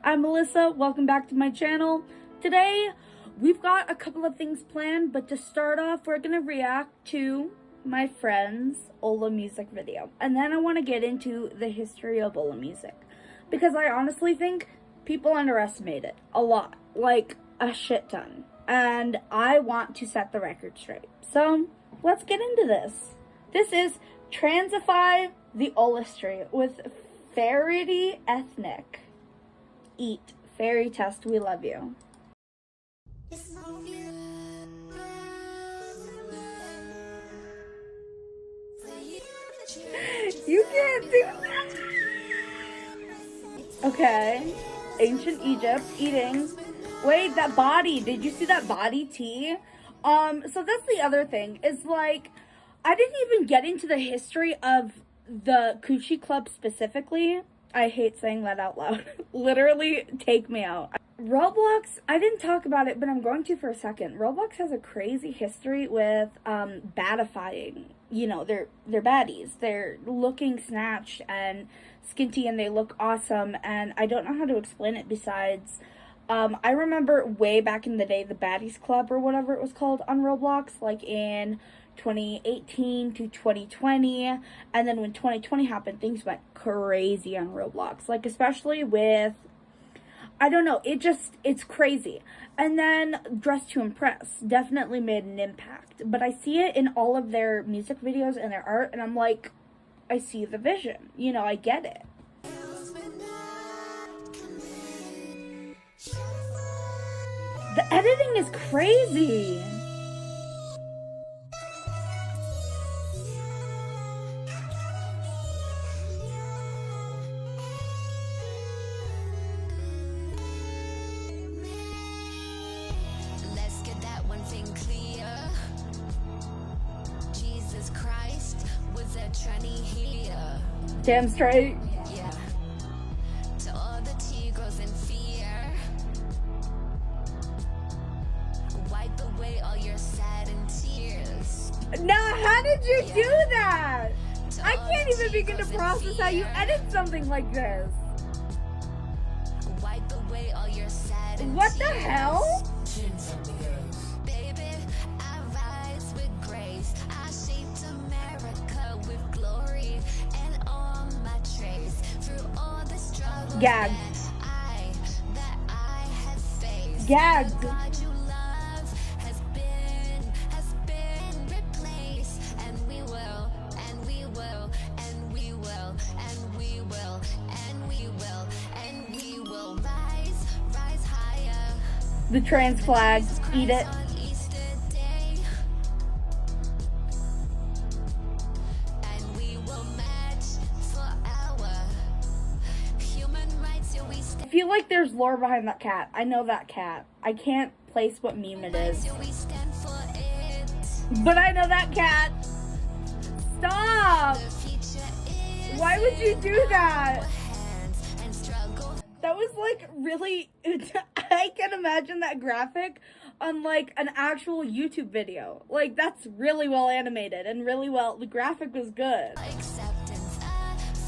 I'm Melissa, welcome back to my channel. Today, we've got a couple of things planned, but to start off, we're gonna react to my friend's Ola music video. And then I wanna get into the history of Ola music. Because I honestly think people underestimate it a lot, like a shit ton. And I want to set the record straight. So, let's get into this. This is Transify the Ola Street with Faerie Ethnic. Eat. Faerie Test, we love you. You can't do that! Okay. Ancient Egypt, eating. Wait, that body. Did you see that body tea? So that's the other thing. Is like, I didn't even get into the history of the COOCHIE Club specifically. I hate saying that out loud. Literally, take me out. Roblox, I didn't talk about it, but I'm going to for a second. Roblox has a crazy history with badifying. You know, they're baddies. They're looking snatched and skinty and they look awesome. And I don't know how to explain it besides... I remember way back in the day, the Baddies Club or whatever it was called on Roblox, like in 2018 to 2020, and then when 2020 happened, things went crazy on Roblox, like especially with, I don't know, it's crazy. And then Dress to Impress definitely made an impact, but I see it in all of their music videos and their art, and I'm like, I see the vision, you know, I get it. The editing is crazy. Let's get that one thing clear. Jesus Christ was a tranny here. Damn straight. Yeah. To all the Tigros in fear. Wipe away all your sad and tears. Nah, how did you do that? I can't even begin to process how you edit something like this. Wipe away all your sad and What the hell? Baby, I rise with grace. I shaped America with glory and all my trace. Through all the struggles Gagged. that I have faced. Gagged. The God you love has been replaced. And we will, and we will, and we will, and we will, and we will, and we will rise higher. The trans flag. Eat it. On Easter Day. And we will match for our human rights. Yeah, we I stand. feel like there's lore behind that cat. I know that cat. I can't place what meme it is. Yeah, we stand for it. But I know that cat. Stop! The future is Why would you do in that? our hands and struggle. That was like really, I can imagine that graphic on like an actual YouTube video. Like that's really well animated and really well, the graphic was good. Acceptance,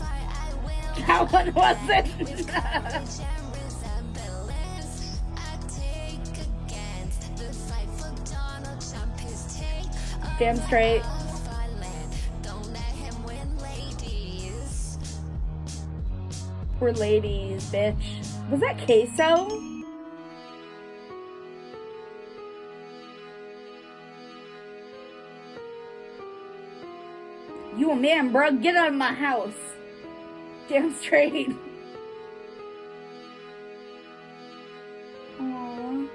I will. That one wasn't. With courage and resemblance, I take against the fight for Donald Trump. His take Damn straight. of our land. Don't let him win, ladies. We're ladies, bitch. Was that queso? You a man, bro. Get out of my house. Damn straight. Aww.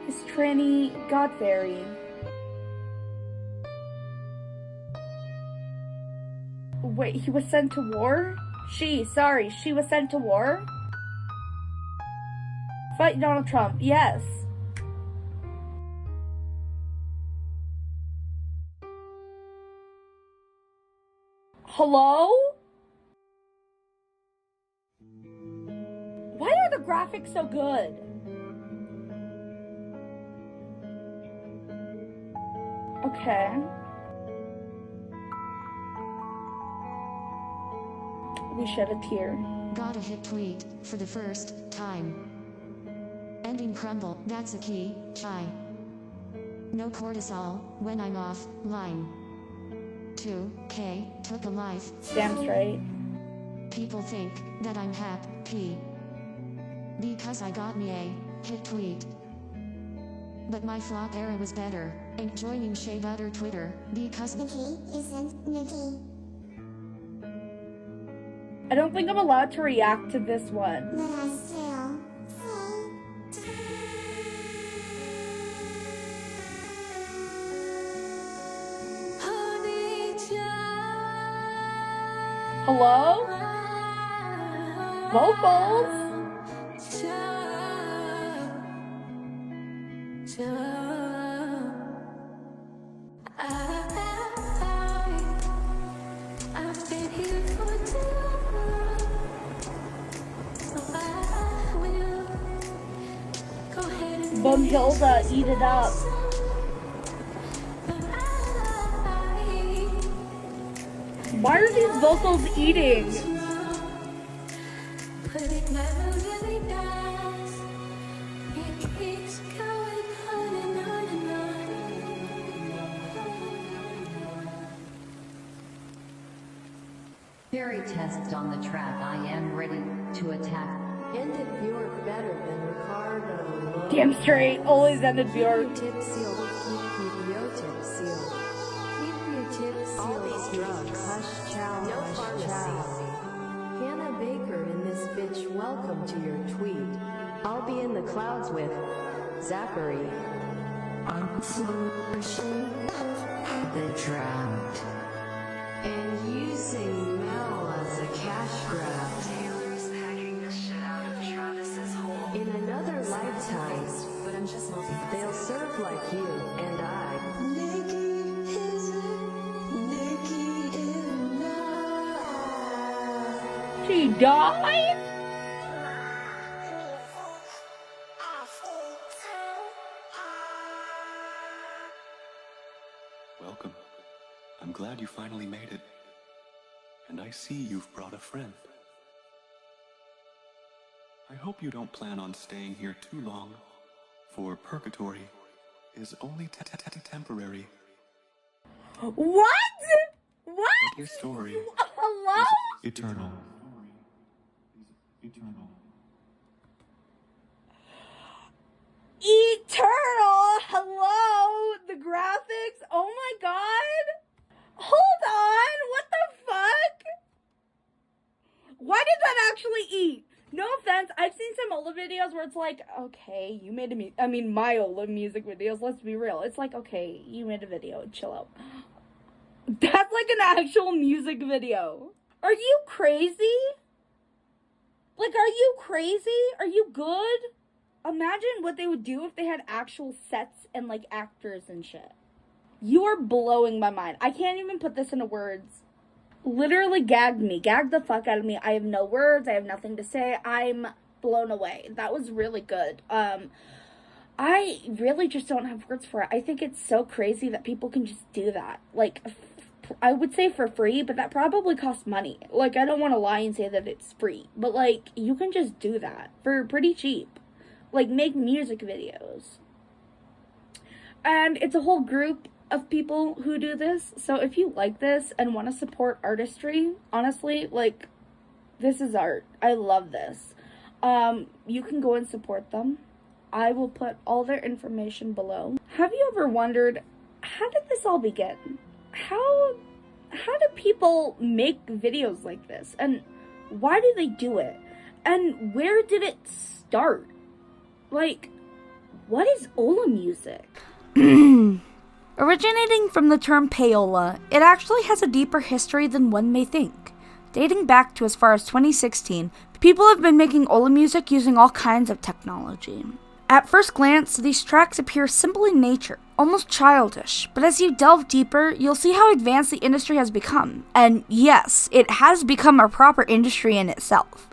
His tranny god fairy. Wait, he was sent to war? She was sent to war? Fight Donald Trump, yes. Hello? Why are the graphics so good? Okay. We shed a tear. got a hit tweet, for the first time. Ending crumble, that's a key, chai. No cortisol, when I'm off, line. 2K, took a life. Damn straight. People think that I'm happy because I got me a hit tweet. But my flop era was better, ain't joining Shea Butter Twitter, because Nikki isn't Nikki. I don't think I'm allowed to react to this one. But I still Hello? Vocals? I've been here for too long, so I will go ahead and Bumhilda, eat it up. Why are these vocals eating? But it never really does. It keeps going on and on and on. Faerie Test on the track. I am ready to attack. Ended Bjork better than Ricardo. Damn straight, always ended Bjork. Tip seal, keep your tip seal. Keep your tip seal. All these drugs. Hush chow, no pharmacy. Hannah Baker in this bitch, welcome to your tweet. I'll be in the clouds with Zachary. I'm pushing the drought. And using Mel as a cash grab. Taylor's hacking the shit out of Travis's hole. In another lifetime, But I'm just multitasking. they'll serve like you and I. She died? Welcome. I'm glad you finally made it. And I see you've brought a friend. I hope you don't plan on staying here too long, for purgatory is only temporary. What? What? But your story Hello? is eternal. Eternal. Hello. The graphics. Oh my god. Hold on. What the fuck? Why did that actually eat? No offense. I've seen some Ola videos where it's like, okay, you made my Ola music videos. Let's be real. It's like, okay, you made a video. Chill out. That's like an actual music video. Are you crazy? Like, are you crazy? Are you good? Imagine what they would do if they had actual sets and, like, actors and shit. You are blowing my mind. I can't even put this into words. Literally gagged me. Gagged the fuck out of me. I have no words. I have nothing to say. I'm blown away. That was really good. I really just don't have words for it. I think it's so crazy that people can just do that. Like, I would say for free, but that probably costs money. Like, I don't want to lie and say that it's free. But, like, you can just do that for pretty cheap. Like, make music videos. And it's a whole group of people who do this. So if you like this and want to support artistry, honestly, like, this is art. I love this. You can go and support them. I will put all their information below. Have you ever wondered, how did this all begin? How do people make videos like this? And why do they do it? And where did it start? Like, what is Ola music? Originating from the term payola, it actually has a deeper history than one may think. Dating back to as far as 2016, people have been making Ola music using all kinds of technology. At first glance, these tracks appear simple in nature, almost childish, but as you delve deeper, you'll see how advanced the industry has become. And yes, it has become a proper industry in itself.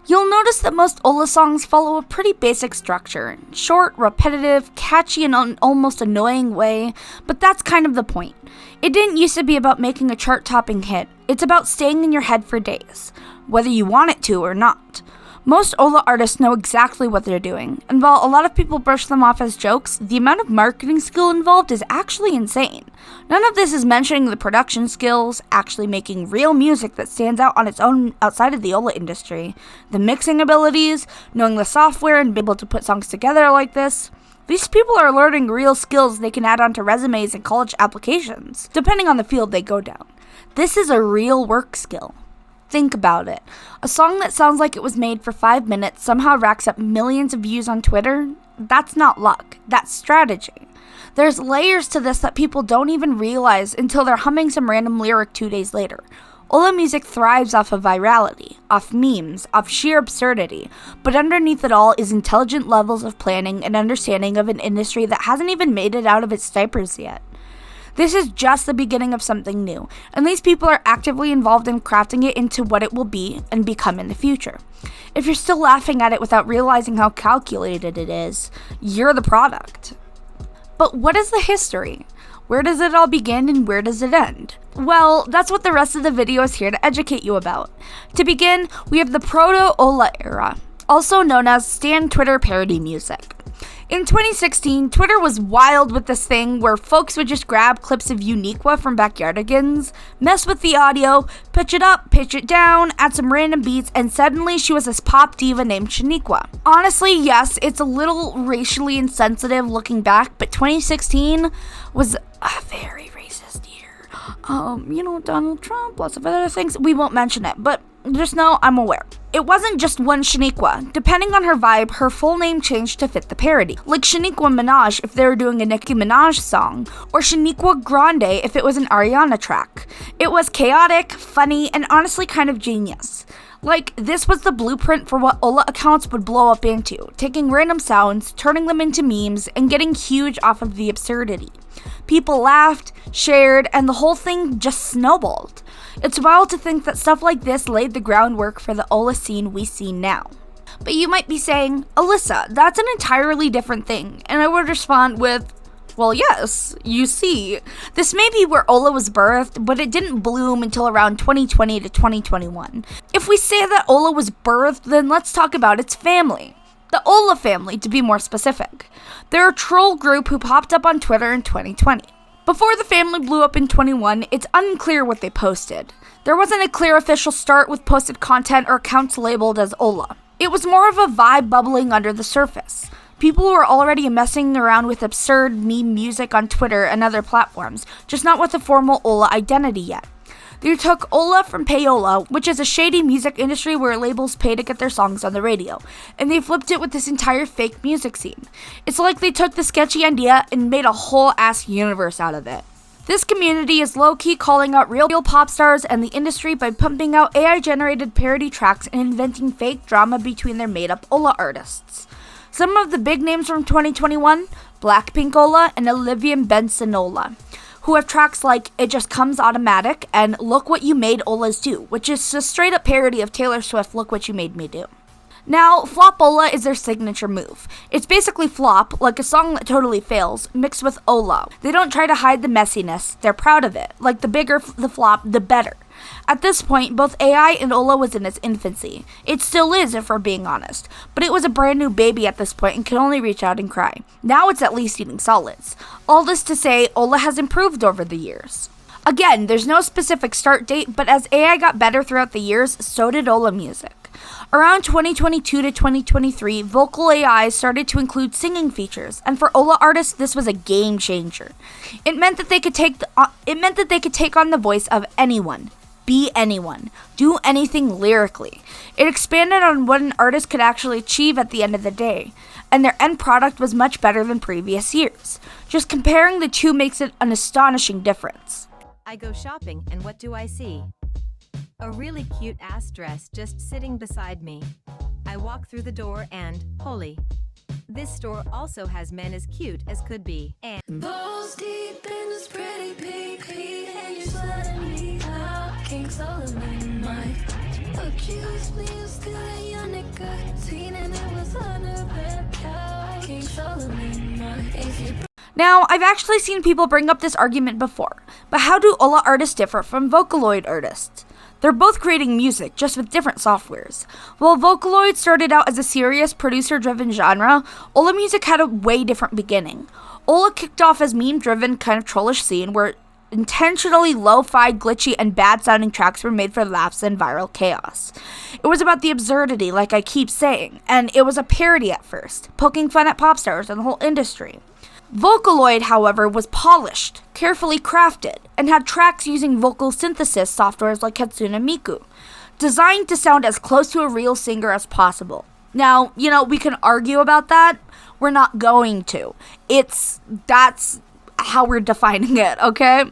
You'll notice that most Ola songs follow a pretty basic structure. Short, repetitive, catchy in an almost annoying way, but that's kind of the point. It didn't used to be about making a chart-topping hit. It's about staying in your head for days. whether you want it to or not. Most Ola artists know exactly what they're doing, and while a lot of people brush them off as jokes, the amount of marketing skill involved is actually insane. None of this is mentioning the production skills, actually making real music that stands out on its own outside of the Ola industry, the mixing abilities, knowing the software and being able to put songs together like this. These people are learning real skills they can add onto resumes and college applications, depending on the field they go down. This is a real work skill. Think about it. A song that sounds like it was made for 5 minutes somehow racks up millions of views on Twitter? That's not luck. That's strategy. There's layers to this that people don't even realize until they're humming some random lyric 2 days later. Ola music thrives off of virality, off memes, off sheer absurdity, but underneath it all is intelligent levels of planning and understanding of an industry that hasn't even made it out of its diapers yet. This is just the beginning of something new, and these people are actively involved in crafting it into what it will be and become in the future. If you're still laughing at it without realizing how calculated it is, you're the product. But what is the history? Where does it all begin and where does it end? Well, that's what the rest of the video is here to educate you about. To begin, we have the Proto Ola Era, also known as Stan Twitter parody music. In 2016, Twitter was wild with this thing where folks would just grab clips of Uniqua from Backyardigans, mess with the audio, pitch it up, pitch it down, add some random beats, and suddenly she was this pop diva named Shaniqua. Honestly, yes, it's a little racially insensitive looking back, but 2016 was a very racist year. Donald Trump, lots of other things. We won't mention it, but just know I'm aware. It wasn't just one Shaniqua. Depending on her vibe, her full name changed to fit the parody. Like Shaniqua Minaj if they were doing a Nicki Minaj song, or Shaniqua Grande if it was an Ariana track. It was chaotic, funny, and honestly kind of genius. Like, this was the blueprint for what Ola accounts would blow up into, taking random sounds, turning them into memes, and getting huge off of the absurdity. People laughed, shared, and the whole thing just snowballed. It's wild to think that stuff like this laid the groundwork for the Ola scene we see now. But you might be saying, Alyssa, that's an entirely different thing, and I would respond with, well, yes, you see. This may be where Ola was birthed, but it didn't bloom until around 2020 to 2021. If we say that Ola was birthed, then let's talk about its family. The Ola family, to be more specific. They're a troll group who popped up on Twitter in 2020. Before the family blew up in 21, it's unclear what they posted. There wasn't a clear official start with posted content or accounts labeled as Ola. It was more of a vibe bubbling under the surface. People were already messing around with absurd meme music on Twitter and other platforms, just not with a formal Ola identity yet. They took Ola from Payola, which is a shady music industry where labels pay to get their songs on the radio, and they flipped it with this entire fake music scene. It's like they took the sketchy idea and made a whole ass universe out of it. This community is low-key calling out real pop stars and the industry by pumping out AI-generated parody tracks and inventing fake drama between their made-up Ola artists. Some of the big names from 2021, Blackpink Ola and Olivia Benson Ola, who have tracks like It Just Comes Automatic and Look What You Made Olas Do, which is a straight up parody of Taylor Swift Look What You Made Me Do. Now, Flop Ola is their signature move. It's basically flop, like a song that totally fails, mixed with Ola. They don't try to hide the messiness, they're proud of it. Like the bigger the flop, the better. At this point, both AI and Ola was in its infancy. It still is, if we're being honest, but it was a brand new baby at this point and could only reach out and cry. Now it's at least eating solids. All this to say, Ola has improved over the years. Again, there's no specific start date, but as AI got better throughout the years, so did Ola music. Around 2022 to 2023, vocal AI started to include singing features, and for Ola artists, this was a game changer. It meant that they could take on the voice of anyone. Be anyone. Do anything lyrically. It expanded on what an artist could actually achieve at the end of the day, and their end product was much better than previous years. Just comparing the two makes it an astonishing difference. I go shopping and what do I see? A really cute ass dress just sitting beside me. I walk through the door and, holy. This store also has men as cute as could be, and Balls deep in this pretty pink and you're sweating me out. King Solomon, my accused me of stealing your nicotine and it was under the couch. King Solomon, my Now, I've actually seen people bring up this argument before, but how do Ola artists differ from Vocaloid artists? They're both creating music, just with different softwares. While Vocaloid started out as a serious, producer-driven genre, Ola music had a way different beginning. Ola kicked off as meme-driven, kind of trollish scene where intentionally lo-fi, glitchy, and bad-sounding tracks were made for laughs and viral chaos. It was about the absurdity, like I keep saying, and it was a parody at first, poking fun at pop stars and the whole industry. Vocaloid, however, was polished, carefully crafted, and had tracks using vocal synthesis softwares like Hatsune Miku, designed to sound as close to a real singer as possible. Now, we can argue about that. We're not going to. That's how we're defining it, okay?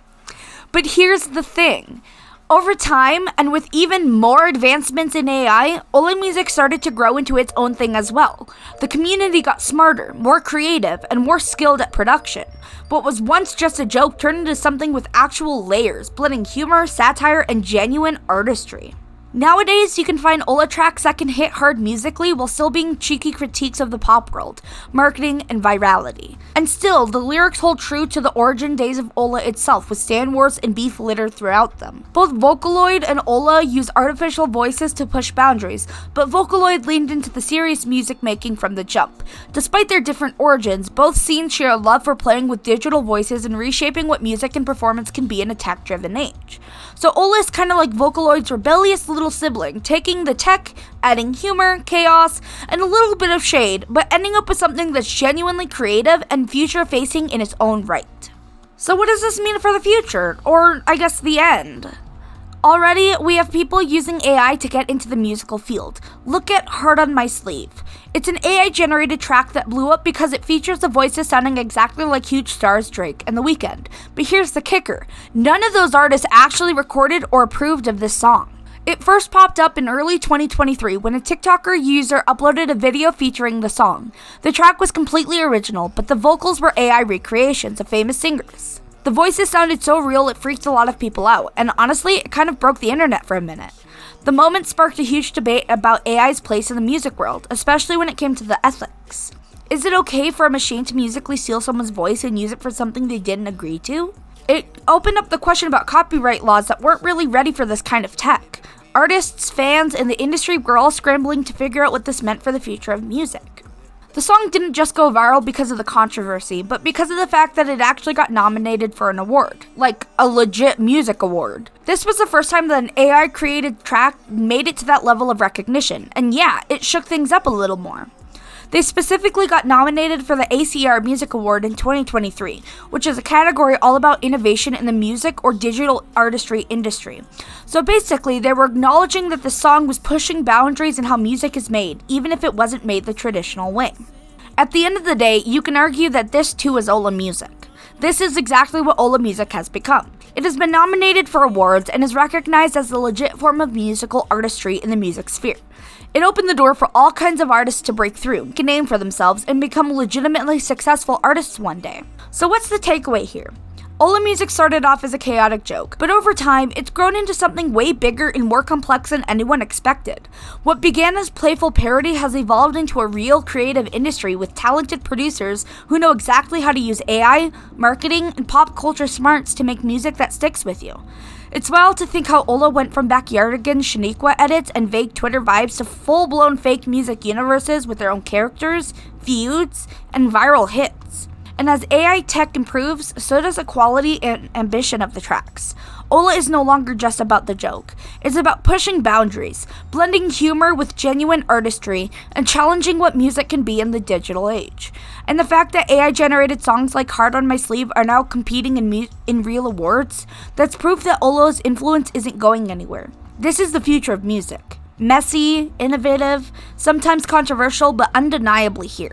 But here's the thing. Over time, and with even more advancements in AI, Ola music started to grow into its own thing as well. The community got smarter, more creative, and more skilled at production. What was once just a joke turned into something with actual layers, blending humor, satire, and genuine artistry. Nowadays, you can find Ola tracks that can hit hard musically while still being cheeky critiques of the pop world, marketing, and virality. And still, the lyrics hold true to the origin days of Ola itself, with stan wars and beef littered throughout them. Both Vocaloid and Ola use artificial voices to push boundaries, but Vocaloid leaned into the serious music making from the jump. Despite their different origins, both scenes share a love for playing with digital voices and reshaping what music and performance can be in a tech-driven age. So Ola is kind of like Vocaloid's rebellious little sibling, taking the tech, adding humor, chaos, and a little bit of shade, but ending up with something that's genuinely creative and future-facing in its own right. So what does this mean for the future? Or, I guess, the end? Already, we have people using AI to get into the musical field. Look at Heart on My Sleeve. It's an AI-generated track that blew up because it features the voices sounding exactly like huge stars Drake and The Weeknd. But here's the kicker. None of those artists actually recorded or approved of this song. It first popped up in early 2023 when a TikToker user uploaded a video featuring the song. The track was completely original, but the vocals were AI recreations of famous singers. The voices sounded so real it freaked a lot of people out, and honestly, it kind of broke the internet for a minute. The moment sparked a huge debate about AI's place in the music world, especially when it came to the ethics. Is it okay for a machine to musically steal someone's voice and use it for something they didn't agree to? It opened up the question about copyright laws that weren't really ready for this kind of tech. Artists, fans, and the industry were all scrambling to figure out what this meant for the future of music. The song didn't just go viral because of the controversy, but because of the fact that it actually got nominated for an award, like a legit music award. This was the first time that an AI-created track made it to that level of recognition, and yeah, it shook things up a little more. They specifically got nominated for the ACR Music Award in 2023, which is a category all about innovation in the music or digital artistry industry. So basically, they were acknowledging that the song was pushing boundaries in how music is made, even if it wasn't made the traditional way. At the end of the day, you can argue that this too is Ola music. This is exactly what Ola music has become. It has been nominated for awards and is recognized as the legit form of musical artistry in the music sphere. It opened the door for all kinds of artists to break through, get a name for themselves, and become legitimately successful artists one day. So what's the takeaway here? Ola music started off as a chaotic joke, but over time, it's grown into something way bigger and more complex than anyone expected. What began as playful parody has evolved into a real creative industry with talented producers who know exactly how to use AI, marketing, and pop culture smarts to make music that sticks with you. It's wild to think how Ola went from backyardigans, Shaniqua edits, and vague Twitter vibes to full-blown fake music universes with their own characters, feuds, and viral hits. And as AI tech improves, so does the quality and ambition of the tracks. Ola is no longer just about the joke. It's about pushing boundaries, blending humor with genuine artistry, and challenging what music can be in the digital age. And the fact that AI-generated songs like Heart on My Sleeve are now competing in real awards, that's proof that Ola's influence isn't going anywhere. This is the future of music. Messy, innovative, sometimes controversial, but undeniably here.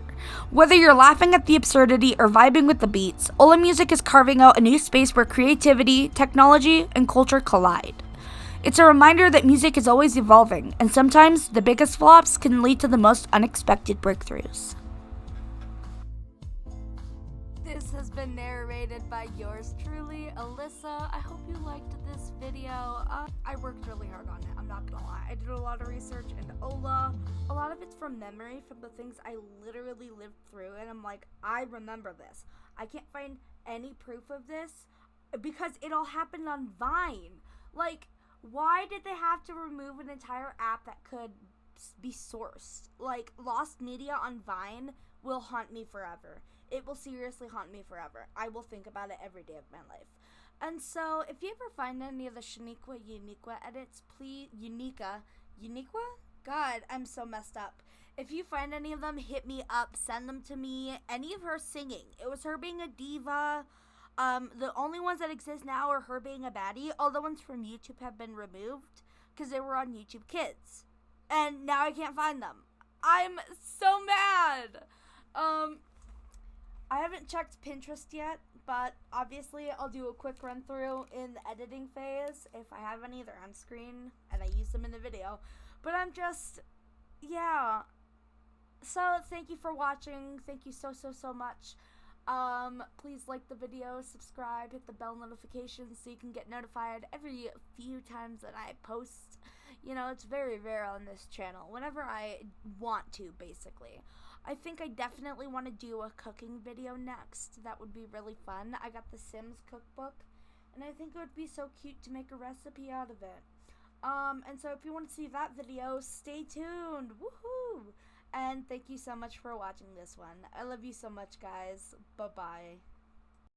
Whether you're laughing at the absurdity or vibing with the beats, Ola music is carving out a new space where creativity, technology, and culture collide. It's a reminder that music is always evolving, and sometimes the biggest flops can lead to the most unexpected breakthroughs. This has been narrated by yours truly, Alyssa. I hope you liked this video. I worked really hard on it, I'm not gonna lie. I did a lot of research into Ola. A lot of it's from memory, from the things I literally lived through, and I'm like, I remember this. I can't find any proof of this because it all happened on Vine. Like, Why did they have to remove an entire app that could be sourced? Like, lost media on Vine will haunt me forever. It will seriously haunt me forever. I will think about it every day of my life. And so, if you ever find any of the Uniqua edits, please, Uniqua? God, I'm so messed up. If you find any of them, hit me up, send them to me. Any of her singing. It was her being a diva. The only ones that exist now are her being a baddie. All the ones from YouTube have been removed because they were on YouTube Kids. And now I can't find them. I'm so mad. I haven't checked Pinterest yet, but obviously I'll do a quick run through in the editing phase. If I have any, they're on screen and I use them in the video. But I'm just, yeah. So thank you for watching. Thank you so much. Please like the video, subscribe, hit the bell notification so you can get notified every few times that I post. You know, it's very rare on this channel. Whenever I want to, basically. I think I definitely want to do a cooking video next. That would be really fun. I got the Sims cookbook, and I think it would be so cute to make a recipe out of it. And so if you want to see that video, stay tuned. Woohoo! And thank you so much for watching this one. I love you so much, guys. Bye-bye.